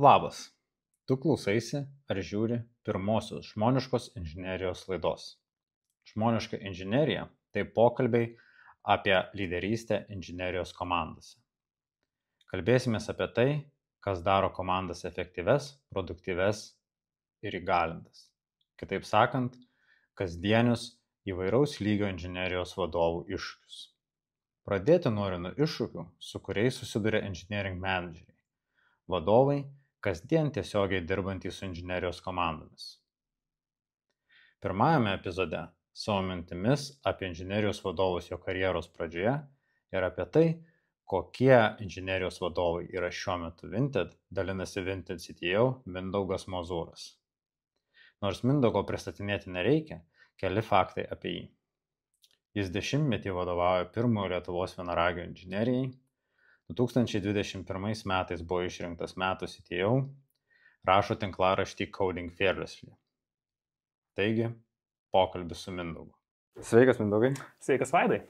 Labas, tu klausaisi ar žiūri pirmosios žmoniškos inžinerijos laidos. Žmoniška inžinerija – tai pokalbiai apie lyderystę inžinerijos komandose. Kalbėsimės apie tai, kas daro komandas efektyves, produktyves ir įgalintas. Kitaip sakant, kasdienius įvairaus lygio inžinerijos vadovų iššūkius. Pradėti noriu nuo iššūkių, su kuriais susiduria engineering manageriai, vadovai, kasdien tiesiogiai dirbantys su inžinerijos komandomis. Pirmajame epizode savo mintimis apie inžinerijos vadovus jo karjeros pradžioje ir apie tai, kokie inžinerijos vadovai yra šiuo metu Vinted, dalinasi Vinted CTO Mindaugas Mozūras. Nors Mindaugo pristatinėti nereikia, keli faktai apie jį. Jis 10 metį vadovauja pirmojo Lietuvos vienaragio inžinerijai, 2021 metais buvo išrinktas metų CTO, rašo tinklaraštį Coding Fearlessly. Taigi, pokalbis su Mindaugu. Sveikas, Mindaugai. Sveikas, Vaidai.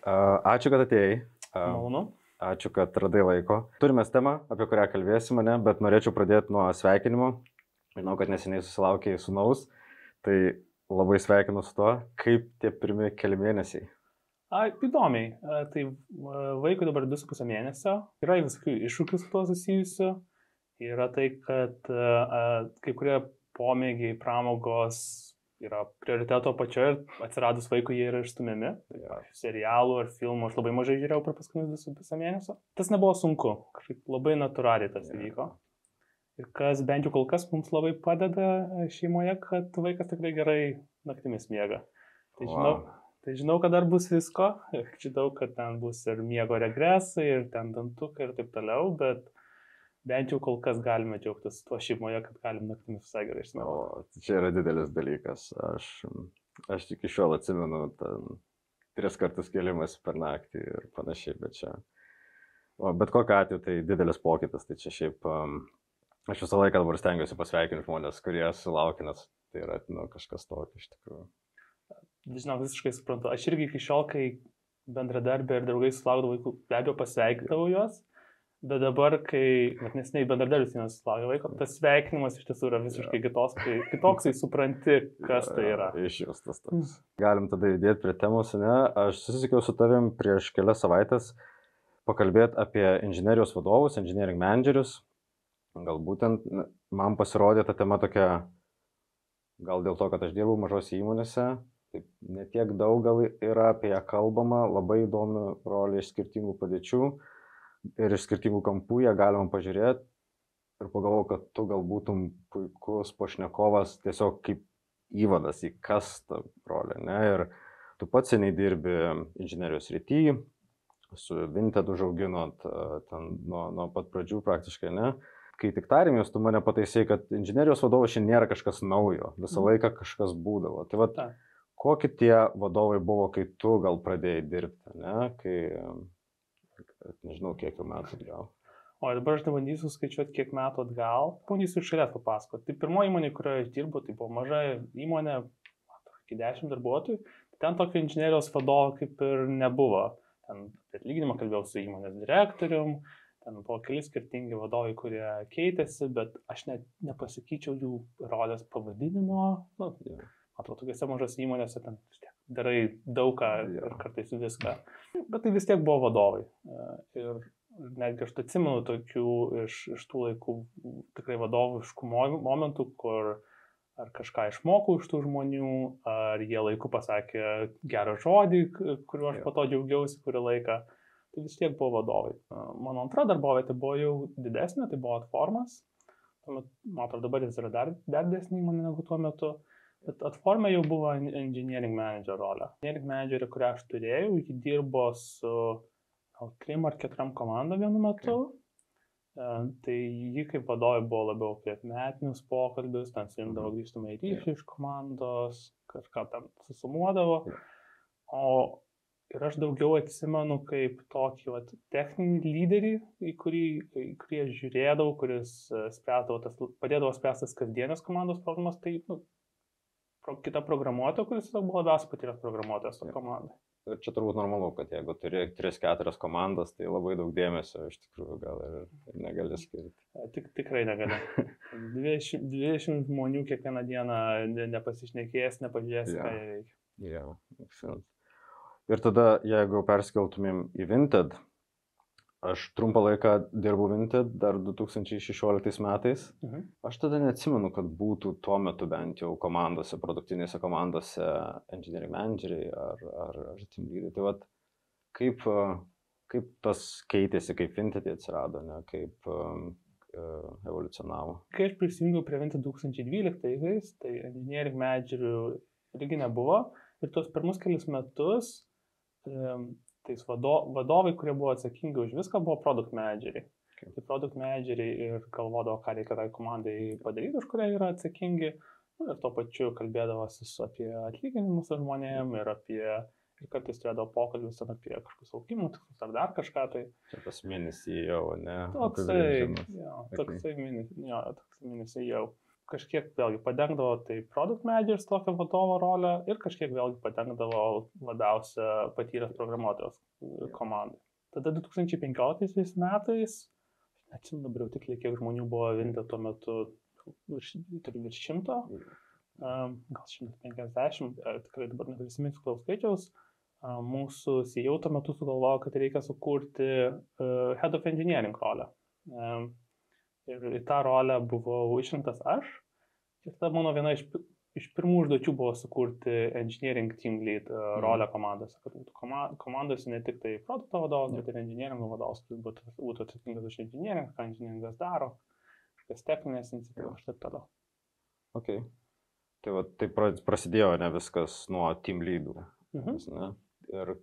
Ačiū, kad atėjai. Malonu. Ačiū, kad radai laiko. Turime temą, apie kurią kalbėsime, bet norėčiau pradėti nuo sveikinimo. Žinau, kad neseniai susilaukei sūnaus, tai labai sveikinu su to. Kaip tie pirmi keli mėnesiai? Įdomiai. Tai vaikui dabar 2,5 mėnesio. Yra visokių iššūkių su to susijusių. Yra tai, kad kai kurie pomėgiai, pramogos yra prioriteto pačioje ir atsiradus vaikui jie yra išstumiami. Serialų ar filmų aš labai mažai žiūrėjau per paskutinius 2,5 mėnesio. Tas nebuvo sunku. Kažkaip labai natūraliai tas įvyko. Ir kas bent jau kol kas mums labai padeda šeimoje, kad vaikas tikrai gerai naktimis miega. Tai žinau, kad dar bus visko, žinau, kad ten bus ir miego regresai, ir ten dantukai ir taip toliau, bet bent jau kol kas galime džiaugtis tuo šeimoje, kad galim naktimis visai gerai išsimiegoti. O čia yra didelis dalykas. Aš iki šiol atsimenu 3 kartus kėlimas per naktį ir panašiai, bet kokiu atveju tai didelis pokytis. Tai čia šiaip, aš visą laiką dabar stengiuosi pasveikinti žmonės, kurie sulaukia, nes tai yra kažkas tokio iš tikrųjų. Žinau, visiškai suprantu. Aš irgi iki šiol, kai bendradarbė ir draugai sulaukdavo vaikų, be abejo pasveikindavau juos, bet dabar, kai neseniai bendradarbis nesulaukė vaiko, tas sveikinimas iš tiesų yra visiškai kitoksai supranti, kas tai yra. Išjustas toks. Galim tada judėti prie temos, ne? Aš susisiekiau su tavim prieš kelias savaitės pakalbėti apie inžinerijos vadovus, engineering managerius. Galbūt man pasirodė ta tema tokia, gal dėl to, kad aš dirbau mažose įmonėse, taip netiek daug gal yra apie ją kalbama, labai įdomi rolė iš skirtingų padėčių ir iš skirtingų kampų ją galima pažiūrėti ir pagalvojau, kad tu gal būtum puikus pašnekovas tiesiog kaip įvadas į kas ta rolė, ne? Ir tu pats seniai dirbi inžinerijos srity, su Vinted užauginot ten nuo pat pradžių praktiškai, ne? Kai tik tarėmės, tu mane pataisai, kad inžinerijos vadovas šiandien nėra kažkas naujo, visą laiką kažkas būdavo. Tai vat, kokie tie vadovai buvo, kai tu gal pradėjai dirbti, ne? Kai, nežinau, kiek jau metų atgal. O dabar aš nebandysiu skaičiuoti, kiek metų atgal. Bandysiu iš šalies papasakoti. Tai pirmoji įmonė, kurioje aš dirbu, tai buvo maža įmonė, iki 10 darbuotojų. Ten tokio inžinerijos vadovo kaip ir nebuvo. Ten atlyginimą kalbėjau su įmonės direktorium. Ten buvo keli skirtingi vadovai, kurie keitėsi, bet aš net nepasakyčiau jų rolės pavadinimo. Atrodo, tokiuose mažose įmonėse ten darai daugą ir kartais viską. Bet tai vis tiek buvo vadovai. Ir netgi aš atsimenu tokių iš tų laikų tikrai vadoviškų momentų, kur ar kažką išmokau iš tų žmonių, ar jie laiku pasakė gerą žodį, kuriuo aš po to džiaugiausi kurį laiką. Tai vis tiek buvo vadovai. Mano antra darbovietė buvo jau didesnė, tai buvo Atformas. Man atrodo, dabar jis yra dar didesnė įmonė negu tuo metu. Bet Atforme jau buvo engineering manager rolė. Engineering managerė, kurią aš turėjau, ji dirbo su 3 ar 4 komandom vienu metu. Tai ji kaip vadovai buvo labiau apie metinius pokalbius, ten surinkdavo grįžtamąjį ryšį iš komandos, kažką ten susumuodavo. Ir aš daugiau atsimenu kaip tokį techninį lyderį, į kurį aš žiūrėdavau, kuris padėdavo spręstas kasdienės komandos problemas, tai kita programuotoja, kuris buvo labiausiai patyręs programuotojas to komandai. čia turbūt normalu, kad jeigu turi 3-4 komandas, tai labai daug dėmesio iš tikrųjų gal ir negali skirti. Tikrai negali. 20 žmonių kiekvieną dieną nepasišnekės, nepažiūrės, ką jie veikia. Yeah. Ir tada, jeigu perskeltumėm į Vinted, aš trumpą laiką dirbau Vinted dar 2016 metais. Aš tada neatsimenu, kad būtų tuo metu bent jau komandose, produktinėse komandose engineering manageriai ar team leadai. Tai vat, kaip tas keitėsi, kaip Vinted atsirado, ne, kaip evoliucionavo. Kai aš prisijungiau prie Vinted 2012, tai engineering managerių irgi nebuvo. Ir tuos pirmus kelius metus tais vadovai, kurie buvo atsakingi už viską, buvo product manageriai. Okay. Tai product manageriai ir galvodavo, ką reikia tai komandai padaryti, už kurią yra atsakingi. Ir tuo pačiu kalbėdavosi apie atlyginimus žmonėm ir kartais turėdavo pokalbius apie kažkokius augimus ar dar kažką. Tai čia tas mėnesį jau, ne? Toksai mėnesį jau. Kažkiek vėlgi padengdavo tai product managers tokią vadovo rolę ir kažkiek vėlgi padengdavo labiausia patyręs programuotojas komandai. Tada 2015 metais, neatsimenu dabar jau tiksliai, kiek žmonių buvo Vinted tuo metu, virš 100, gal 150, tikrai dabar neprisiminsiu klaus skaičiaus, mūsų CEO tuo metu sugalvojo, kad reikia sukurti Head of Engineering rolę. Ir į tą rolę buvau išrinktas aš. Ir tada mano viena iš pirmų užduočių buvo sukurti engineering team lead rolę komandose. Kad būtų komandose ne tik tai produkto vadovas, bet ir engineering vadovas, kuris būtų atsakingas už engineering, ką engineeringas daro, kažkas techninės iniciatyvos ir taip toliau. Okay. Tai prasidėjo ne viskas nuo team leadų. Ne? Ir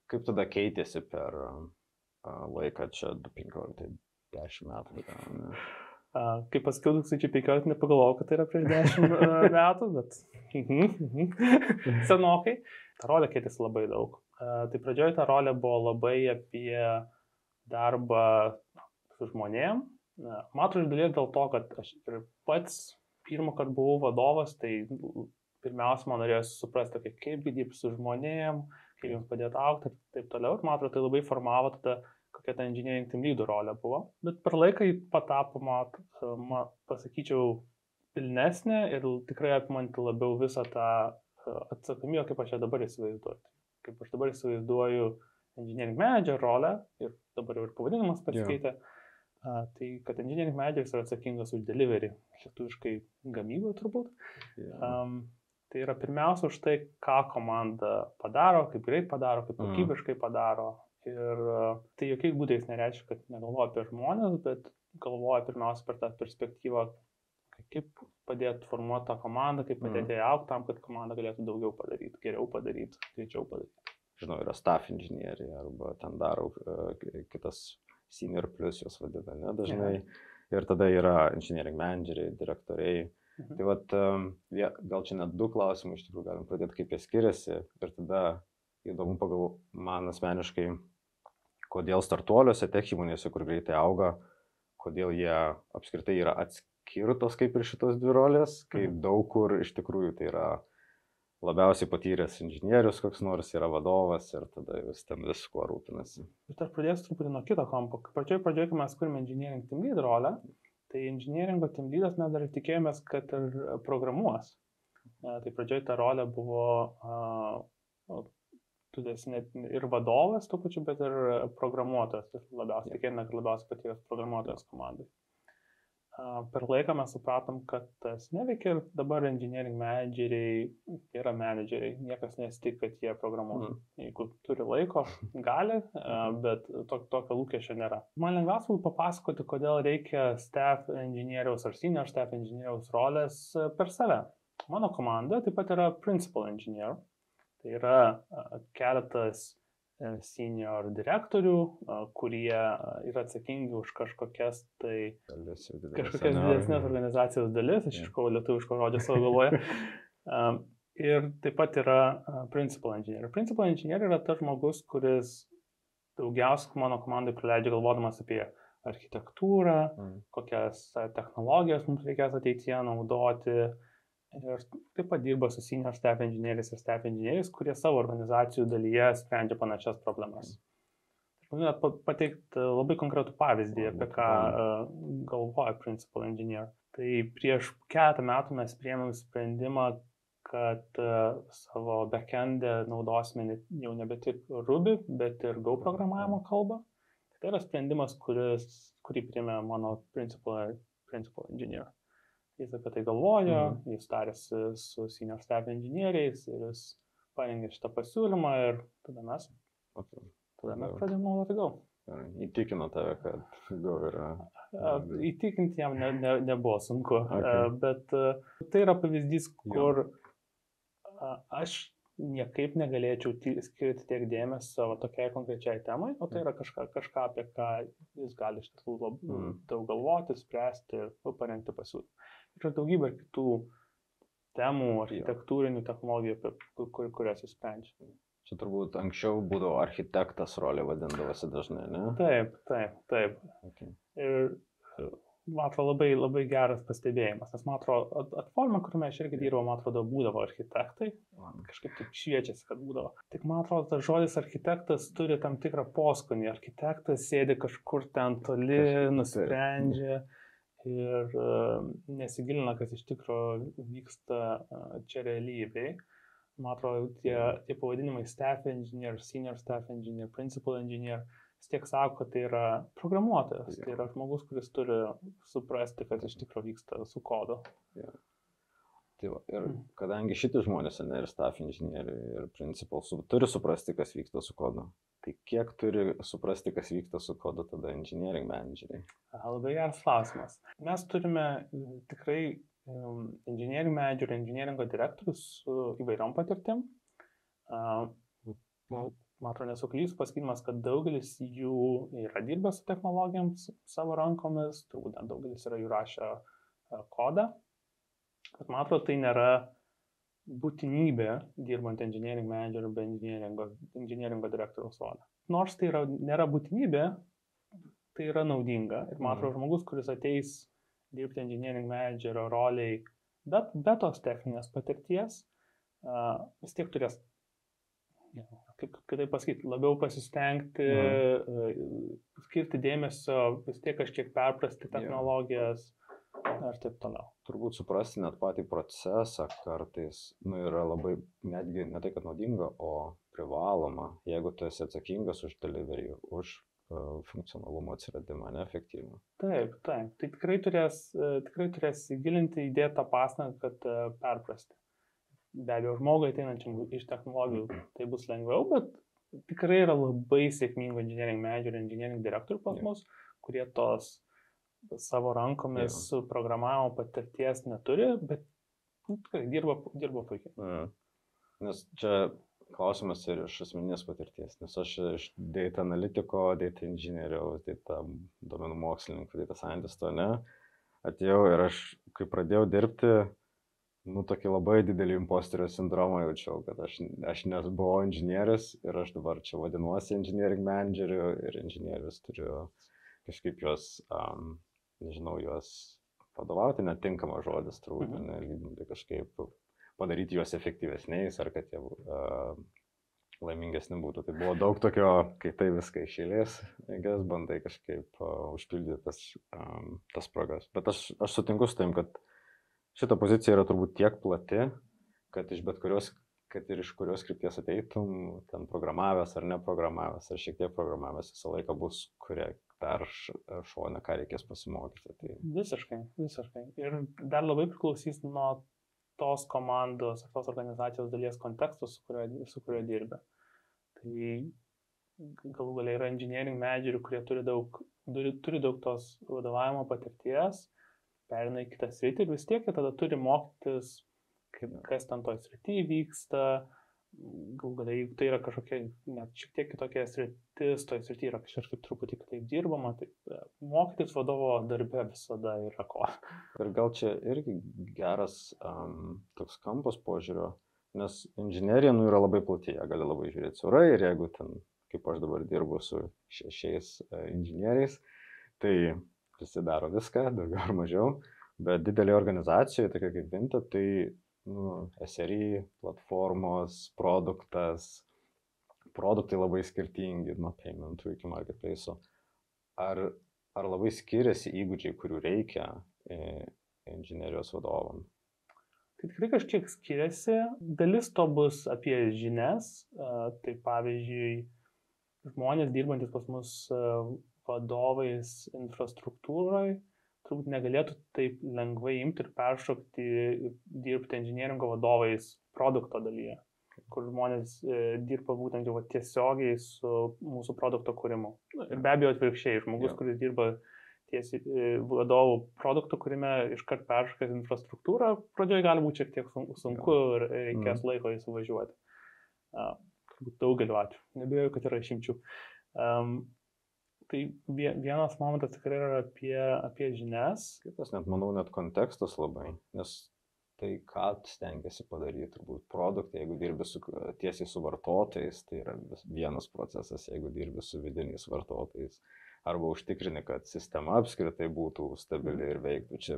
kaip tada keitėsi per laiką čia 10 metų. Kaip pasakiau, 2015 nepagalvojau, kad tai yra prieš 10 metų, bet senokai. Ta rolė keitėsi labai daug. Tai pradžioje ta rolė buvo labai apie darbą su žmonėm. Matau iš dalies dėl to, kad aš ir pats pirmą kartą buvau vadovas, tai pirmiausia, man norėjosi suprasti, kaip dirbti su žmonėm, kaip jiems padėti augti ir taip toliau. Ir man atrodo, tai labai formavo tada kokia ta engineering team leadų rolė buvo. Bet per laiką jį patapo, pasakyčiau, pilnesnė ir tikrai apimanti labiau visą tą atsakomybę, kaip aš ją dabar įsivaizduoju. Kaip aš dabar įsivaizduoju engineering manager rolę, ir dabar jau ir pavadinimas pasikeitė, tai kad engineering manageris yra atsakingas už delivery, lietuviškai gamybą turbūt. Tai yra pirmiausia už tai, ką komanda padaro, kaip greit padaro, kaip kokybiškai padaro. Ir tai jokiais būdais nereiškia, kad negalvoja apie žmonės, bet galvoja pirmiausia per tą perspektyvą, kaip padėti formuoti tą komandą, kaip padėti ją augti tam, kad komanda galėtų daugiau padaryti, geriau padaryti, greičiau padaryti. Žinau, yra staff inžinieriai arba ten daro kitas senior plus jos vadina, ne, dažnai. Ir tada yra engineering manageriai, direktoriai. Tai vat, gal čia net 2 klausimai iš tikrųjų galim pradėti, kaip jie skiriasi. Ir tada įdomu man asmeniškai, kodėl startuoliuose, tech įmonėse, kur greitai auga, kodėl jie apskritai yra atskirtos kaip ir šitos 2 rolės, kai daug kur iš tikrųjų tai yra labiausiai patyręs inžinierius, koks nors yra vadovas ir tada vis ten viskuo rūpinasi. Ir aš pradėsiu truputį nuo kito kampo. Pradžioje, kai mes kurime engineering team lead rolę, tai engineeringo team leadas mes dar tikėjomės, kad ir programuos. Tai pradžioje ta rolė buvo ir vadovas tuo pačiu, bet ir programuotojas. Labiausiai tikėjome, kad labiausiai patyręs programuotojas komandai. Per laiką mes supratom, kad tas neveikia ir dabar engineering manageriai yra manageriai. Niekas nesitik, kad jie programuoja. Jeigu turi laiko, gali, bet tokio lūkesčio nėra. Man lengviausia būtų papasakoti, kodėl reikia staff inžinieriaus ar senior staff inžinieriaus rolės per save. Mano komanda taip pat yra principal engineer. Tai yra keletas senior direktorių, kurie yra atsakingi už kažkokias didesnės organizacijos dalis, aš iškau lietuviško žodžio savo galvoje. Ir taip pat yra principal engineer. Principal engineer yra tas žmogus, kuris daugiausiai mano komandai praleidžia galvodamas apie architektūrą, kokias technologijas mums reikės ateityje naudoti, Ir taip pat dirba su senior staff inžinieriais ir staff inžinieriais, kurie savo organizacijų dalyje sprendžia panašias problemas. Galėtumėt pateikti labai konkretų pavyzdį, apie ką galvoja Principal Engineer. Tai prieš keletą metų mes priėmėm sprendimą, kad savo backend'e naudosime jau nebe tik Ruby, bet ir Go programavimo kalbą. Tai yra sprendimas, kurį priėmė mano Principal Engineer. Jis apie tai galvojo, jis tarėsi su senior staff inžinieriais ir jis parengė šitą pasiūlymą ir tada mes pradėjome naudoti Go. Įtikino tave, kad Go yra... Įtikinti jam nebuvo sunku, bet tai yra pavyzdys, kur aš niekaip negalėčiau skirti tiek dėmesio tokiai konkrečiai temai, o tai yra kažką apie ką jis gali iš tiesų daug galvoti, spręsti ir parengti pasiūlymą. Yra daugybė kitų temų, architektūrinių technologijų, kurias jis sprendžia. Čia turbūt anksčiau būdavo architektas rolė vadindavosi dažnai, ne? Taip. Okay. Ir man atrodo labai geras pastebėjimas, nes man atrodo, atforma, kuriame aš irgi dirbau, man atrodo, būdavo architektai, kažkaip taip šviečiasi, kad būdavo. Tik man atrodo, tas žodis architektas turi tam tikrą poskonį, architektas sėdi kažkur ten toli, nusprendžia ir nesigilina, kas iš tikrųjų vyksta čia realybėj. Man atrodo, tie pavadinimai staff engineer, senior staff engineer, principal engineer, vis tiek sako, kad tai yra programuotojas, tai yra žmogus, kuris turi suprasti, kas iš tikrųjų vyksta su kodu. Tai va, ir kadangi šitie žmonės, ir staff inžinieriai, ir principal, turi suprasti, kas vyksta su kodu, tai kiek turi suprasti, kas vyksta su kodu tada engineering manageriai? Labai geras klausimas. Mes turime tikrai engineering manager, engineeringo direktorius su įvairiom patirtim. Man atrodo, nesuklysiu pasakymas, kad daugelis jų yra dirbę su technologijams savo rankomis, turbūt daugelis yra jų rašę kodą. Bet man atrodo, tai nėra būtinybė dirbant engineering manager be engineeringo direktoriaus rolę. Nors tai nėra būtinybė, tai yra naudinga. Ir man atrodo, žmogus, kuris ateis dirbti engineering managerio roliai, bet be tos techninės patirties, vis tiek turės, kaip pasakyti, labiau pasistengti, skirti dėmesio, vis tiek kažkiek perprasti technologijas ir taip toliau. Turbūt suprasti net patį procesą kartais yra labai, netgi ne tai, kad naudinga, o privaloma, jeigu tu esi atsakingas už delivery, už funkcionalumo atsiradimą, neefektyvumą. Taip. Tai tikrai turės įgilinti, įdėti tą pastangą, kad perprasti. Be abejo, žmogui ateinančiam iš technologijų tai bus lengviau, bet tikrai yra labai sėkmingų engineering manager, engineering direktorių pas mus, kurie tos savo rankomis programavimo patirties neturi, bet tikrai dirba puikiai. Nes čia klausimas ir iš asmeninės patirties, nes aš iš data analitiko, data inžinieriaus, data duomenų mokslininkų, data scientisto, atėjau ir aš, kai pradėjau dirbti, tokį labai didelį imposterio sindromą jaučiau, kad aš nebuvau inžinierius ir aš dabar čia vadinuosi engineering manageriu ir inžinierius turiu kažkaip juos, juos vadovauti, netinkamas žodis turbūt, kažkaip padaryti juos efektyvesniais ar kad jie laimingesni būtų. Tai buvo daug tokio, kai tai viską iš eilės, bandai kažkaip užpildyti tas spragas. Bet aš sutinku su tavim, kad šita pozicija yra turbūt tiek plati, kad iš bet kurios, kad ir iš kurios krypties ateitum, ten programavęs ar neprogramavęs, ar šiek tiek programavęs, visą laiką bus, kurie per šoną, ką reikės pasimokyti. Tai... Visiškai. Ir dar labai priklausys nuo tos komandos ar tos organizacijos dalies konteksto, su kurio dirbė. Tai galų galiai yra engineering managerių, kurie turi daug tos vadovavimo patirties, perina į kitą sritį ir vis tiek tada turi mokytis, kas ten toj srity vyksta. Galų galiai tai yra kažkokia net šiek tiek kitokia sritis, toj srity yra kažkaip truputį kitaip dirbama, tai mokytis vadovo darbe visada yra ko. Ir gal čia irgi geras toks kampas požiūrio, nes inžinerija yra labai plati, ją gali labai žiūrėti siaurai ir jeigu ten, kaip aš dabar dirbu su 6 inžinieriais, tai visi daro viską, daugiau ar mažiau, Bet didelė organizacija, tokia kaip Vinted, tai SRI, platformos, produktai labai skirtingi, nuo paymentų iki marketplace'o. Ar labai skiriasi įgūdžiai, kurių reikia inžinerijos vadovam? Tai tikrai kažkiek skiriasi. Dalis to bus apie žinias. Tai pavyzdžiui, žmonės dirbantis pas mus vadovais infrastruktūroje turbūt negalėtų taip lengvai imti ir peršokti dirbti inžinieringo vadovais produkto dalyje, kur žmonės dirba būtent jau tiesiogiai su mūsų produkto kūrimu. Ir be abejo atvirkščiai, žmogus, kuris dirba tiesiai vadovų produkto kūrime, iškart peršokęs infrastruktūrą, pradžioje gali būti šiek tiek sunku ir reikės laiko įsivažiuoti. Turbūt daugeliu atveju. Nebijoju, kad yra išimčių. Tai vienas momentas tikrai yra apie žinias. Kitas net, manau, net kontekstas labai, nes tai, ką stengiasi padaryti, turbūt produktai, jeigu dirbi tiesiai su vartotojais, tai yra vienas procesas, jeigu dirbi su vidiniais vartotojais, arba užtikrini, kad sistema apskritai būtų stabili ir veiktų. Čia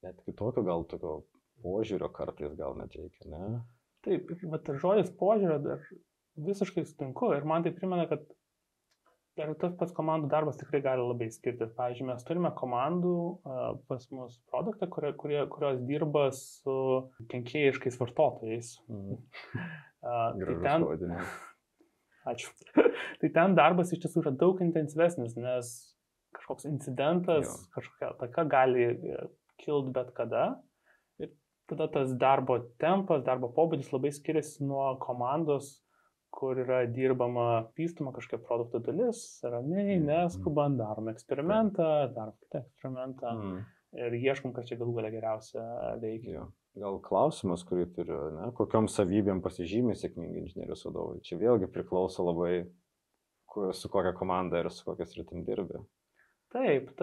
net kitokio gal tokio požiūrio kartais gal net reikia, ne? Taip, bet žodis požiūrio dar visiškai sutinku ir man tai primena, kad ir tas pats komandų darbas tikrai gali labai skirtis. Pavyzdžiui, mes turime komandų pas mus produktą, kurios dirba su kenkėjiškais vartotojais. Gražus vadinė. Ačiū. Tai ten darbas iš tiesų yra daug intensyvesnis, nes kažkoks incidentas, kažkokia ataka gali kilti bet kada. Ir tada tas darbo tempas, darbo pobūdis labai skiriasi nuo komandos, kur yra dirbama, vystoma kažkokia produkto dalis, ramiai, neskubant, darom eksperimentą, darom kitą eksperimentą ir ieškom, kas čia galų galia geriausia veikia. Gal klausimas, kurį turiu, ne? Kokiom savybėm pasižymė sėkmingi inžinerijos vadovai? Čia vėlgi priklauso labai, su kokia komanda ir su kokia sritim dirbi. Taip.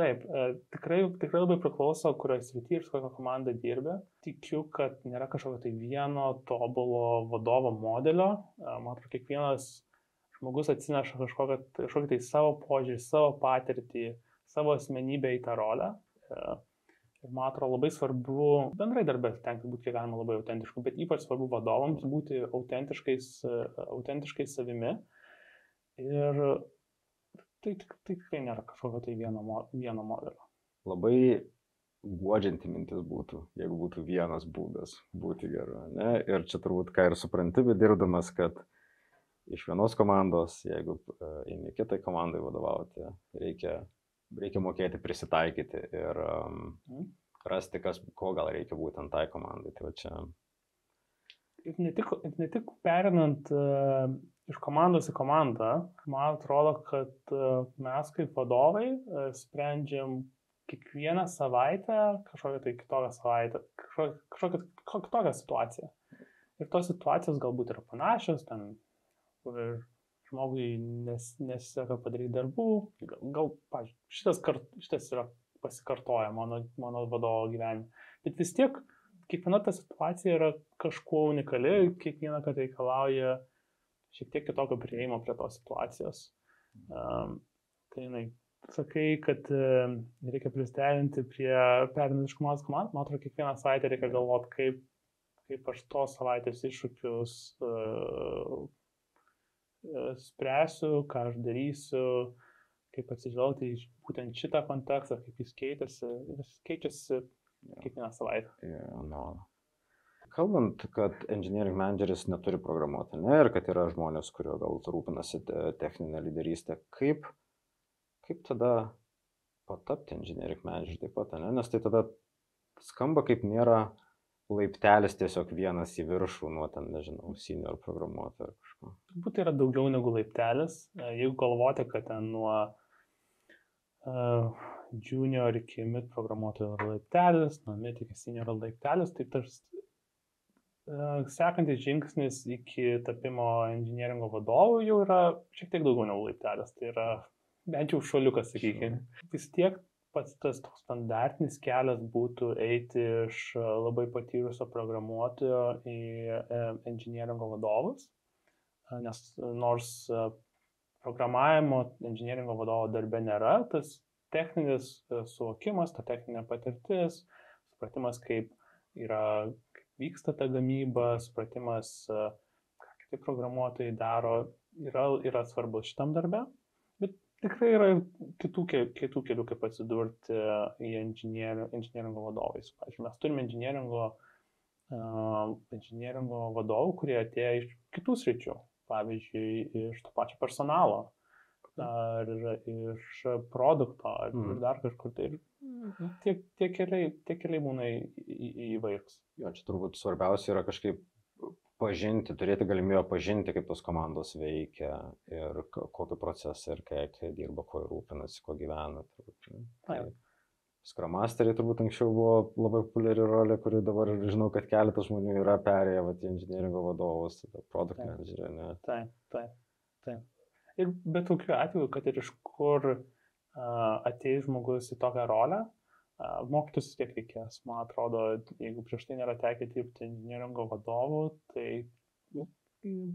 Tikrai labai priklauso, kurioje srityje ir su kokia komanda dirbi. Tikiu, kad nėra kažkokio tai vieno tobulo vadovo modelio. Man atrodo, kiekvienas žmogus atsineša kažkokį tai savo požiūrį, savo patirtį, savo asmenybę į tą rolę. Ir man atrodo labai svarbu bendrai darbė stengtis būti kiek galima labai autentišku, bet ypač svarbu vadovams būti autentiškai savimi. Ir tai tikrai nėra kažkokio tai vieno modelio. Labai guodžianti mintis būtų, jeigu būtų vienas būdas būti geru, ne? Ir čia turbūt ką ir supranti, bet dirbdamas, kad iš vienos komandos, jeigu eini kitai komandai vadovauti, reikia mokėti prisitaikyti ir rasti, ko gal reikia būtent tai komandai. Tai va čia. Ir ne tik perinant iš komandos į komandą, man atrodo, kad mes kaip vadovai sprendžiam kiekvieną savaitę kažkokią tai kitokią savaitę, kažkokią kitokią situaciją. Ir tos situacijos galbūt yra panašios, ten, kur žmogui nesiseka padaryti darbų. Gal pavyzdžiui, šitas yra pasikartoja mano vadovo gyvenime. Bet vis tiek kiekviena ta situacija yra kažkuo unikali, kiekviena, kad reikalauja šiek tiek kitokio prieimo prie tos situacijos. Tai sakai, kad reikia pristerinti prie perinant iš komandos komandą. Man atrodo, kiekvieną savaitę reikia galvoti, kaip aš tos savaitės iššūkius spręsiu, ką aš darysiu, kaip atsižvelgti į būtent šitą kontekstą, kaip jis keičiasi kiekvieną savaitę. Kalbant, kad engineering manageris neturi programuoti, ne, ir kad yra žmonės, kurio gal rūpinasi techninę lyderystę, kaip tada patapti engineering manageriu taip pat, ne? Nes tai tada skamba kaip nėra laiptelis tiesiog vienas į viršų nuo ten, nežinau, senior programuotojo ar kažko. Turbūt tai yra daugiau negu laiptelis. Jeigu galvoti, kad ten nuo junior iki mid programuotojo yra laiptelis, nuo mid iki senior laiptelis, tai tas sekantis žingsnis iki tapimo inžinieringo vadovų jau yra šiek tiek daugiau negu laiptelis. Tai yra bent jau šuoliukas, sakykime. Vis tiek pats tas toks standartinis kelias būtų eiti iš labai patyrusio programuotojo į inžinieringo vadovus, nes nors programavimo inžinieringo vadovo darbe nėra, tas techninis suvokimas, ta techninė patirtis, supratimas, kaip vyksta ta gamyba, supratimas, ką kiti programuotojai daro, yra svarbus šitam darbe, bet tikrai yra kitų kelių, kaip atsidurti į inžinieringo vadovais. Pavyzdžiui, mes turime inžinieringo vadovų, kurie atėjo iš kitų sričių, pavyzdžiui, iš to pačio personalo, ar iš produkto, ar dar kažkur. Tai tie keliai būna įvairūs. Jo, čia turbūt svarbiausia yra kažkaip pažinti, turėti galimybę pažinti, kaip tos komandos veikia ir kokį procesą ir kaip dirba, ko rūpinasi, ko gyvena. Scrum Masteriai turbūt anksčiau buvo labai populiari rolė, kuri dabar žinau, kad keletas žmonių yra perėję į inžinieringo vadovus, product managerį. Taip. Ir bet tokiu atveju, kad ir iš kur ateis žmogus į tokią rolę, mokytis tiek reikės. Man atrodo, jeigu prieš tai nėra tekę dirbti inžinieringo vadovų, tai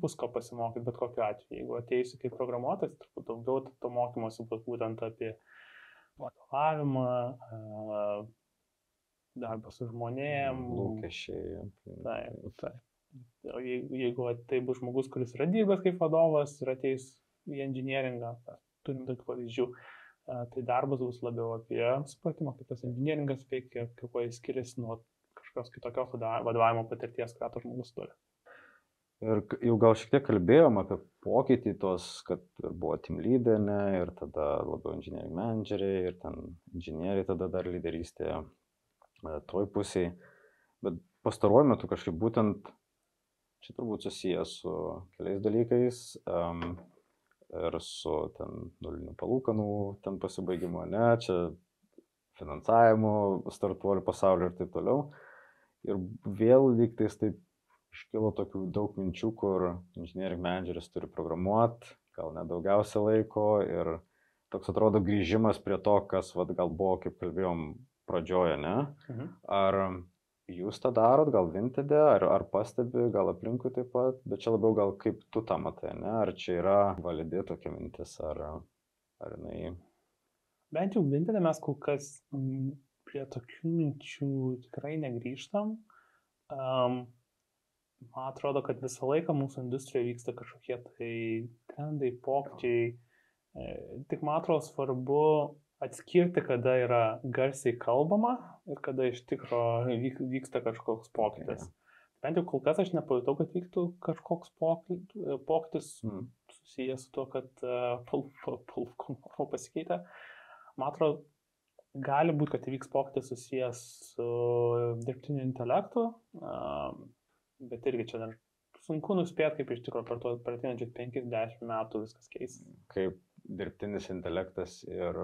bus ko pasimokyti bet kokiu atveju. Jeigu ateisi kaip programuotojas, turbūt daugiau to mokymosi bus būtent apie vadovavimą, darbą su žmonėm. Lūkesčiai. Taip. O jeigu tai bus žmogus, kuris yra dirbęs kaip vadovas ir ateis į inžinieringą, turim tokių pavyzdžių, tai darbas bus labiau apie supratimą, kaip tas inžinieringas veikia, kaip jis skiriasi nuo kažkokios kitokios vadovavimo patirties, ką tas žmogus turi. Ir jau gal šiek tiek kalbėjom apie pokytį tos, kad buvo team leader, ir tada labiau engineering manageriai, ir ten inžinieriai tada dar lyderystėje toj pusėje. Bet pastaruoju metu kažkaip būtent, čia turbūt susijęs su keliais dalykais, ir su ten nulinių palūkanų ten pasibaigimu, čia finansavimu, startuolių pasaulio ir taip toliau. Ir vėl lygtais taip iškilo tokių daug minčių, kur engineering manageris turi programuoti, gal nedaugiausia laiko, ir toks atrodo grįžimas prie to, kas gal buvo, kaip kalbėjom pradžioje, ne? Ar jūs tą darot, gal Vintede, ar pastebi, gal aplinkui taip pat, bet čia labiau gal kaip tu tą matai, ne? Ar čia yra validi tokia mintis, ar jinai... Bent jau Vintede mes kol kas prie tokių minčių tikrai negrįžtam. Man atrodo, kad visą laiką mūsų industrijoje vyksta kažkokie tai trendai, pokyčiai. Tik man atrodo svarbu atskirti, kada yra garsiai kalbama ir kada iš tikro vyksta kažkoks pokytis. Bent jau kol kas aš nepajutau, kad vyktų kažkoks pokytis susijęs su to, kad palūkanų pasikeitė. Man atrodo, gali būti, kad įvyks pokytis susijęs su dirbtiniu intelektu, bet irgi čia dar sunku nuspėti, kaip iš tikrųjų per ateinančius 50 metų viskas keisis. Kaip dirbtinis intelektas ir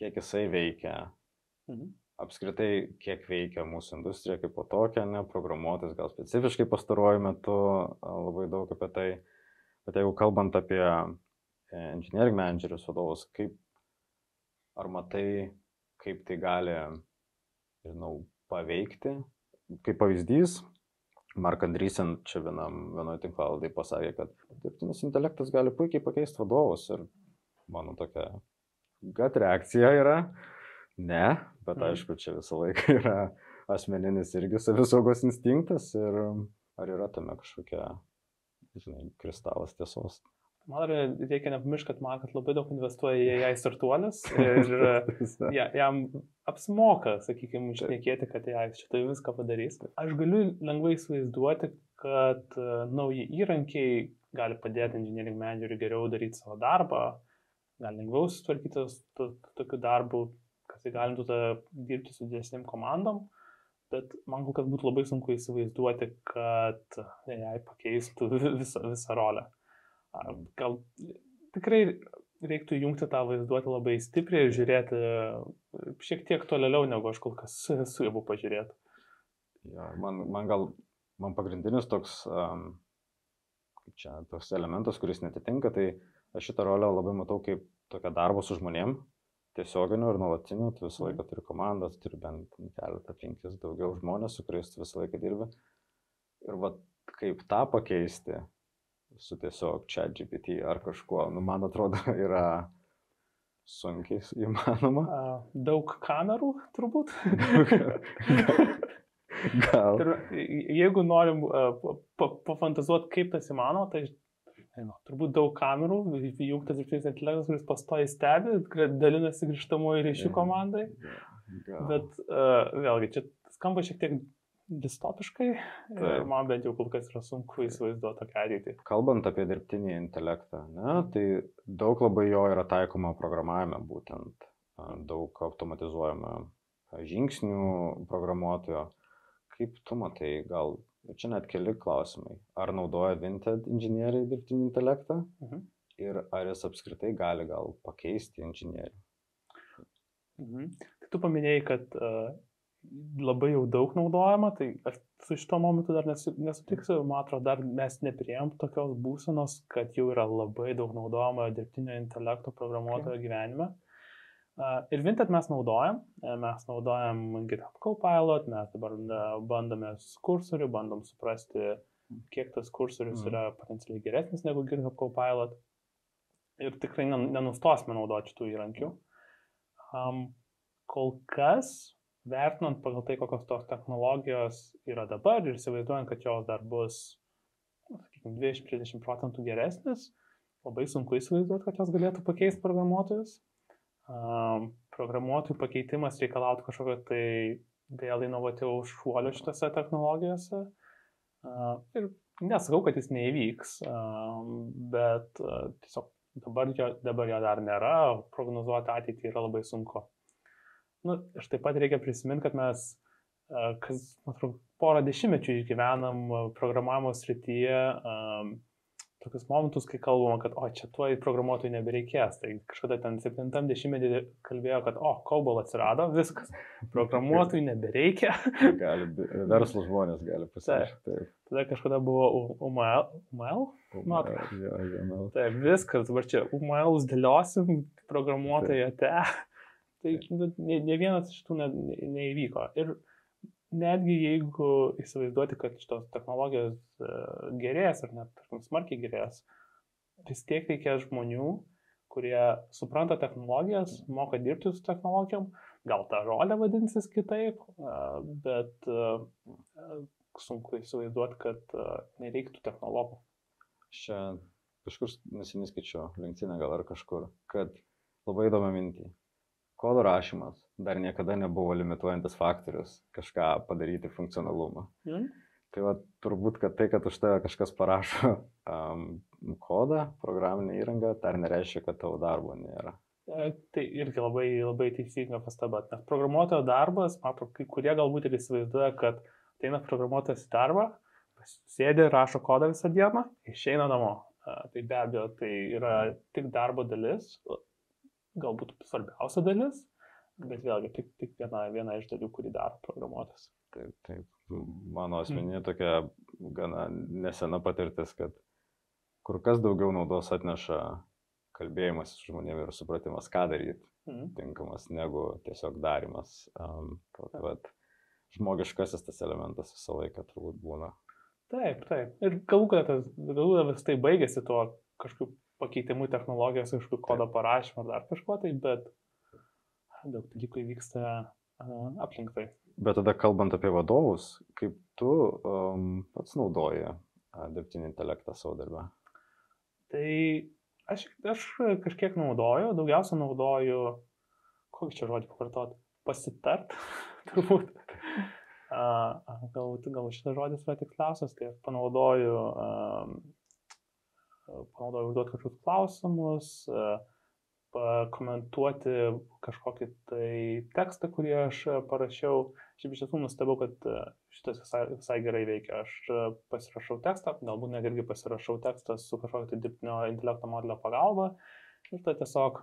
kiek jisai veikia, apskritai kiek veikia mūsų industrija kaip po tokia, programuotis gal specifiškai pastaruoju metu labai daug apie tai, bet jeigu kalbant apie engineering managerius vadovus, ar matai, kaip tai gali, paveikti, kaip pavyzdys, Mark Andreessen čia vienoje tinklalaidėje pasakė, kad dirbtinis intelektas gali puikiai pakeisti vadovus ir mano tokia gut reakcija yra, ne, bet aišku, čia visą laiką yra asmeninis irgi savisaugos instinktas ir ar yra tame kažkokia, kristalas tiesos. Man reikia nepamiršti, kad Markas labai daug investuoja į AI startuolius ir jam apsimoka, sakykime, šnekėti, kad AI šitai viską padarys. Aš galiu lengvai įsivaizduoti, kad nauji įrankiai gali padėti engineering manageriui geriau daryti savo darbą, gali lengviau sutvarkyti tokių darbų, kas įgalintų dirbti su didesnėm komandom, bet man kol kas būtų labai sunku įsivaizduoti, kad AI pakeistų visą rolę. Gal tikrai reiktų įjungti tą vaizduotę labai stipriai ir žiūrėti šiek tiek tolėliau, negu aš kol kas sugebu pažiūrėti. Ja, man pagrindinis toks elementas, kuris netitinka, tai aš šitą rolę labai matau kaip tokią darbą su žmonėm, tiesioginiu ir nuolatiniu, tu visą laiką turi komandą, tu turi bent keletą, 5 daugiau žmonės, su kuriais tu visą laiką dirbi. Ir kaip tą pakeisti su tiesiog ChatGPT ar kažkuo, man atrodo, yra sunkiai įmanoma. Daug kamerų, turbūt. Gal. Jeigu norim pafantazuoti, kaip tas įmanoma, tai turbūt daug kamerų, įjungtas dirbtinis intelektas, kuris pastoji stebi, dalinasi grįžtamuoju ryšių komandai. Bet vėlgi, čia skamba šiek tiek distopiškai ir man bent jau kol kas yra sunku įsivaizduoti tokią ateitį. Kalbant apie dirbtinį intelektą, tai daug labai jo yra taikoma programavime, būtent daug automatizuojama žingsnių programuotojo. Kaip tu matai, gal čia net keli klausimai. Ar naudoja Vinted inžinieriai dirbtinį intelektą ir ar jis apskritai gali gal pakeisti inžinierių? Tai tu paminėjai, kad labai jau daug naudojama, tai aš su šito momentu dar nesutiksiu, man atrodo, dar mes nepriėjom tokios būsenos, kad jau yra labai daug naudojama dirbtinio intelekto programuotojo gyvenime. Ir Vinted mes naudojam GitHub Copilot, mes dabar bandome kursorių, bandom suprasti, kiek tas kursorius yra potencialiai geresnis negu GitHub Copilot ir tikrai nenustosime naudoti šitų įrankių. Kol kas, vertinant pagal tai, kokios tos technologijos yra dabar ir įsivaizduojant, kad jos dar bus, sakykime, 20-30% geresnis, labai sunku įsivaizduoti, kad jos galėtų pakeisti programuotojus. Programuotojų pakeitimas reikalautų kažkokio tai vėl inovatyvaus šuolio šitose technologijose. Ir nesakau, kad jis neįvyks, bet tiesiog dabar jo dar nėra, prognozuoti ateitį yra labai sunku. Ir taip pat reikia prisiminti, kad mes porą dešimtmečių išgyvenam programavimo srityje tokius momentus, kai kalbama, kad čia tuoj programuotojų nebereikės. Tai kažkada ten 70-metį kalbėjo, kad COBOL atsirado, viskas, programuotojų nebereikia. Verslo žmonės gali pasakyti. Tada kažkada buvo UML? Taip, viskas, dabar čia UML dėliosim, programuotojai ate. Tai ne vienas iš tų neįvyko. Ir netgi jeigu įsivaizduoti, kad šitos technologijos gerės ar net smarkiai gerės, vis tiek reikia žmonių, kurie supranta technologijas, moka dirbti su technologijom, gal ta rolė vadinsis kitaip, bet sunku įsivaizduoti, kad nereiktų technologų. Čia kažkur neseniai skaičiau, LinkedIn gal ar kažkur, kad labai įdomi mintį. Kodo rašymas dar niekada nebuvo limituojantis faktorius kažką padaryti funkcionalumą. Tai turbūt, kad tai, kad už tave kažkas parašo kodą, programinę įrangą, dar nereiškia, kad tavo darbo nėra. Tai irgi labai, labai teisinga pastaba. Nes programuotojo darbas, matau, kai kurie galbūt ir įsivaizduoja, kad ateina programuotojas į darbą, sėdi, rašo kodą visą dieną, išeina namo. Tai be abejo, tai yra tik darbo dalis, galbūt svarbiausia dalis, bet vėlgi tik viena iš dalių, kurį daro programuotojas. Taip. Mano asmeninė tokia gana nesena patirtis, kad kur kas daugiau naudos atneša kalbėjimas su žmonėmis ir supratimas, ką daryti tinkamas, negu tiesiog darimas. Žmogiškasis tas elementas visą laiką turbūt būna. Taip. Ir galų vis tai baigėsi tuo kažkokiu pakeitimų technologijos, kažkokiu kodo parašymą ar dar kažko, bet daug dalykų įvyksta aplink tai. Bet tada kalbant apie vadovus, kaip tu pats naudoji dirbtinį intelektą savo darbę? Tai aš kažkiek naudoju, daugiausia naudoju, kokį čia žodį pakartoti, pasitart, turbūt. Gal šitas žodis yra tiksliausias, tai aš panaudoju užduoti kažkokius klausimus, pakomentuoti kažkokį tai tekstą, kurį aš parašiau. Šiaip iš tiesų nustebau, kad šitas visai gerai veikia. Aš pasirašau tekstą, galbūt net irgi pasirašau tekstą su kažkokio tai dirbtinio intelekto modelio pagalba ir tai tiesiog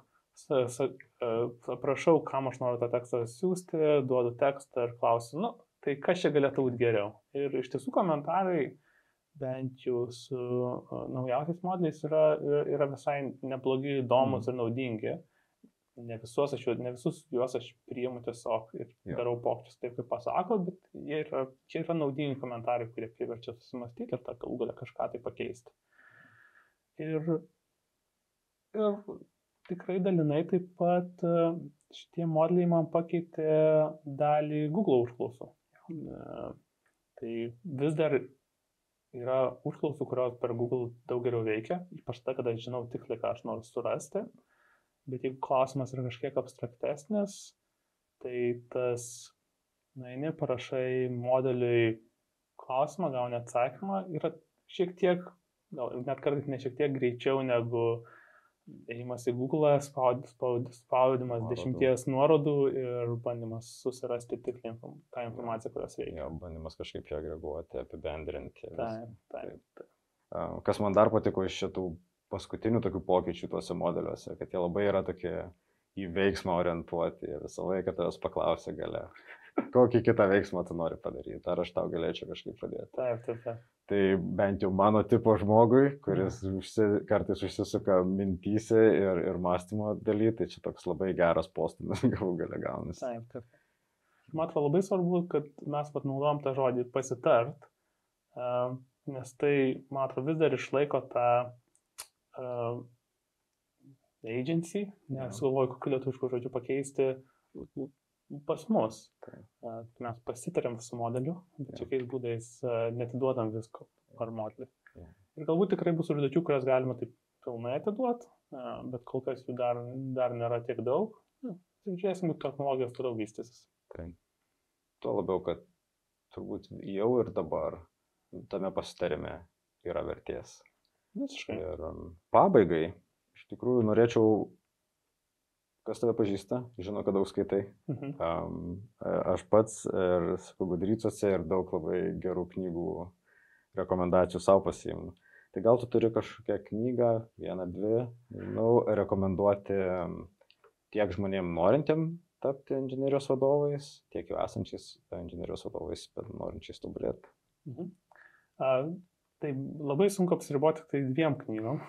aprašau, kam aš noriu tą tekstą siūsti, duodu tekstą ir klausiu, tai kas čia galėtų būti geriau. Ir iš tiesų komentarai bent jau su naujausiais modeliais yra visai neblogi, įdomus ir naudingi. Ne visus juos aš priimu tiesiog ir darau pokyčius taip, kaip pasako, bet jie yra naudingi komentarai, kurie priverčia susimastyti ir tą galų galę kažką tai pakeisti. Ir tikrai dalinai taip pat šitie modeliai man pakeitė dalį Google užklausų. Tai vis dar yra užklausų, kurios per Google daug geriau veikia, ypač ta, kada žinau tiksliai, ką aš noriu surasti. Bet jeigu klausimas yra kažkiek abstraktesnis, tai tas, eini, parašai modeliui klausimą, gauni atsakymą, yra šiek tiek, gal net kartais ne šiek tiek greičiau negu ėjimas į Google, spaudimas 10 nuorodų ir bandymas susirasti tiksliai tą informaciją, kurios reikia. Jo, bandymas kažkaip ją agreguoti, apibendrinti. Taip. Kas man dar patiko iš šitų paskutinių tokių pokyčių tuose modeliuose, kad jie labai yra tokie į veiksmą orientuoti ir visą laiką tavęs paklausia gale, kokį kitą veiksmą tu nori padaryti, ar aš tau galėčiau kažkaip padėti. Taip. Tai bent jau mano tipo žmogui, kuris kartais užsisuka mintyse ir mąstymo daly, tai čia toks labai geras postumis galų gale gaunasi. Taip. Man atrodo labai svarbu, kad mes naudojam tą žodį pasitart, nes tai, man atrodo, vis dar išlaiko tą agency, nes galvoju, kokiu lietuvišku žodžiu pakeisti pas mus. Mes pasitarėm su modeliu, bet jokiais būdais netiduodam visko ar modelį. Ir galbūt tikrai bus užduočių, kurias galima taip pilnai atiduoti, bet kol kas jų dar nėra tiek daug. Žiūrėsim, kaip technologijos toliau vystysis. Tuo labiau, kad turbūt jau ir dabar tame pasitarime yra vertės. Visiškai. Ir pabaigai, iš tikrųjų, norėčiau, kas tave pažįsta, žino, kad daug skaitai. Aš pats ir Gudrycuose ir daug labai gerų knygų rekomendacijų savo pasiimu. Tai gal tu turi kažkokią knygą, vieną, dvi, rekomenduoti tiek žmonėm norintiem tapti inžinierijos vadovais, tiek jau esančiais inžinierijos vadovais, bet norinčiais tobulėti. Tai labai sunku apsiriboti tai 2 knygom.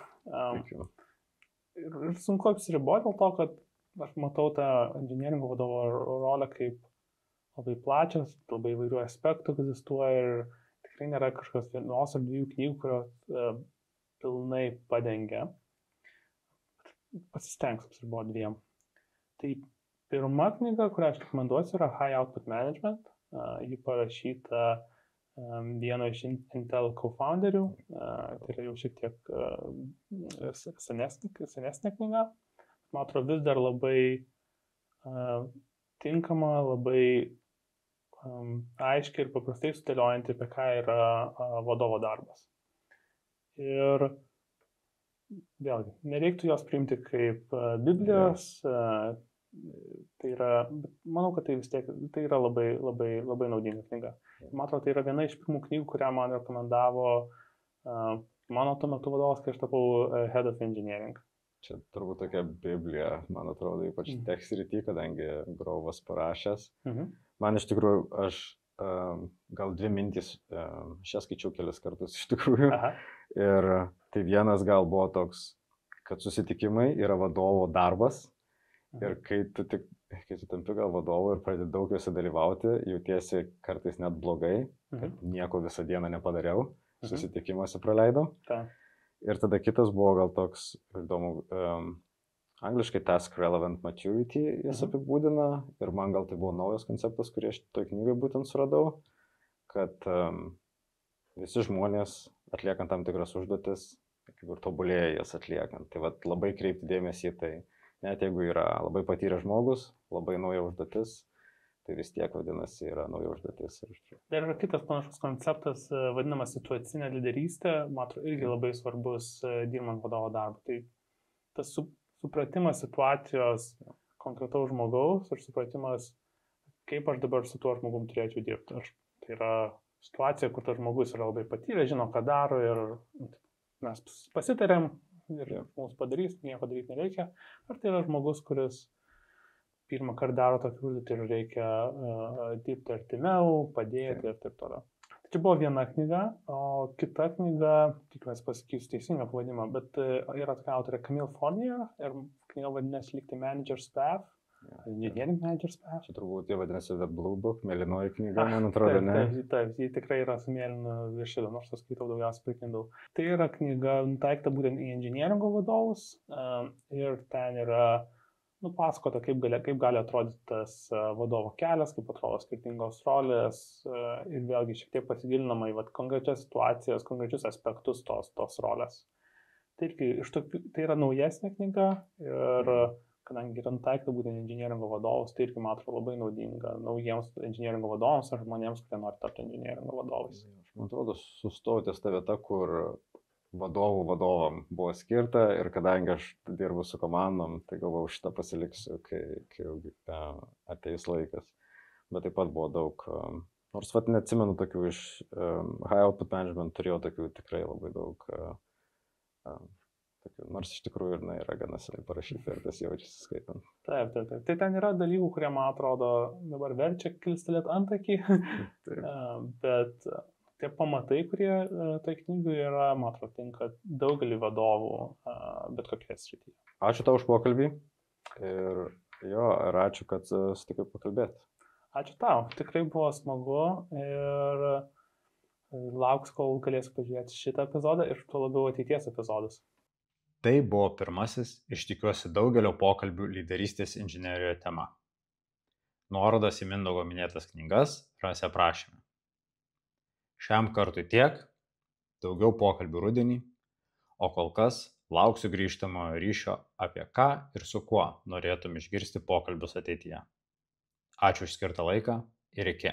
Ir sunku apsiriboti dėl to, kad aš matau tą inžinieringo vadovo rolę kaip labai plačias, labai įvairių aspektų egzistuoja ir tikrai nėra kažkokios 1 ar 2 knygų, kurios pilnai padengia. Pasistengsiu apsiriboti 2. Tai pirma knyga, kurią aš rekomenduosiu, yra High Output Management. Ji parašyta vieno iš Intel co-founderių, tai yra jau šiek tiek senesnė knyga. Man atrodo, vis dar labai tinkama, labai aiškiai ir paprastai sudėliojanti, apie ką yra vadovo darbas. Ir vėlgi, nereiktų jos priimti kaip Biblijos, tai yra, manau, kad tai vis tiek, tai yra labai, labai, labai naudinga knyga. Man atrodo, tai yra viena iš pirmų knygų, kurią man rekomendavo mano tuo metu vadovas, kai aš tapau Head of Engineering. Čia turbūt tokia Biblija, man atrodo, ypač tech srity, kadangi Grovas parašęs. Man iš tikrųjų, aš gal 2 mintys, šią skaičiau kelis kartus iš tikrųjų. Ir tai vienas gal buvo toks, kad susitikimai yra vadovo darbas. Ir kai tu tampi gal vadovu ir pradedi daug juose dalyvauti, jautiesi kartais net blogai, kad nieko visą dieną nepadariau, susitikimuose praleidau. Ir tada kitas buvo gal toks, įdomu, angliškai Task Relevant Maturity jis apibūdina, ir man gal tai buvo naujas konceptas, kurį aš toj knygai būtent suradau, kad visi žmonės atliekant tam tikras užduotis, kaip ir tobulėja jas atliekant. Tai vat, labai kreipti dėmesį į tai. Net jeigu yra labai patyręs žmogus, labai nauja užduotis, tai vis tiek vadinasi yra nauja užduotis. Dar yra kitas panašus konceptas, vadinamas situacinė lyderystė, man atrodo, irgi labai svarbus dirbant vadovo darbą. Tai tas supratimas situacijos konkretaus žmogaus ir supratimas, kaip aš dabar su tuo žmogum turėčiau dirbti. Tai yra situacija, kur tas žmogus yra labai patyręs, žino, ką daro ir mes pasitarėm, ir mums padarys, nieko daryti nereikia. Ar tai yra žmogus, kuris pirmą kartą daro tokį užduotį ir reikia dirbti artimiau, padėti ir taip toliau. Tai čia buvo viena knyga, o kita knyga, tikiuosi pasakysiu teisingą pavadinimą, bet yra tokia autorė Camille Fournier ir knyga vadinasi Likti Manager's Path. Engineering Managers Path. Čia turbūt jie vadinasi The Blue Book, mėlynoji knyga, man atrodo, ne? Taip, ji tikrai yra su mėlynu viršeliu, nors aš skaitau daugiausiai per Kindle. Tai yra knyga nutaikta būtent į inžinieringo vadovus ir ten yra nupasakota, kaip gali atrodyti tas vadovo kelias, kaip atrodo skirtingos rolės ir vėlgi šiek tiek pasigilinama į konkrečias situacijas, konkrečius aspektus tos rolės. Tai yra naujesnė knyga ir kadangi yra nutaikta būtent inžinieringo vadovus, tai irgi, man atrodo, labai naudinga naujiems inžinieringo vadovams ar žmonėms, kurie nori tapti inžinieringo vadovais. Man atrodo, sustoti ties ta vieta, kur vadovam buvo skirta ir kadangi aš dirbu su komandom, tai galvau šitą pasiliksiu, kai ateis laikas. Bet taip pat buvo daug, nors neatsimenu tokių iš High Output Management, turėjau tokių tikrai labai daug, nors iš tikrųjų ir yra gana senai parašyta ir tas jaučiasi skaitant. Taip. Tai ten yra dalykų, kurie, man atrodo, dabar verčia kilstelėti antakį, bet tie pamatai, kurie toj knygoje yra, man atrodo, tinka daugelį vadovų bet kokioje srityje. Ačiū tau už pokalbį ir ačiū, kad sutikai pakalbėti. Ačiū tau, tikrai buvo smagu ir lauks, kol galėsiu pažiūrėti šitą epizodą ir tuo labiau ateities epizodus. Tai buvo pirmasis iš tikiuosi daugelio pokalbių lyderystės inžinerijoje tema. Nuorodas į Mindaugo minėtas knygas rasi aprašyme. Šiam kartui tiek, daugiau pokalbių rudenį, o kol kas lauksiu grįžtamojo ryšio apie ką ir su kuo norėtum išgirsti pokalbius ateityje. Ačiū už skirtą laiką ir iki.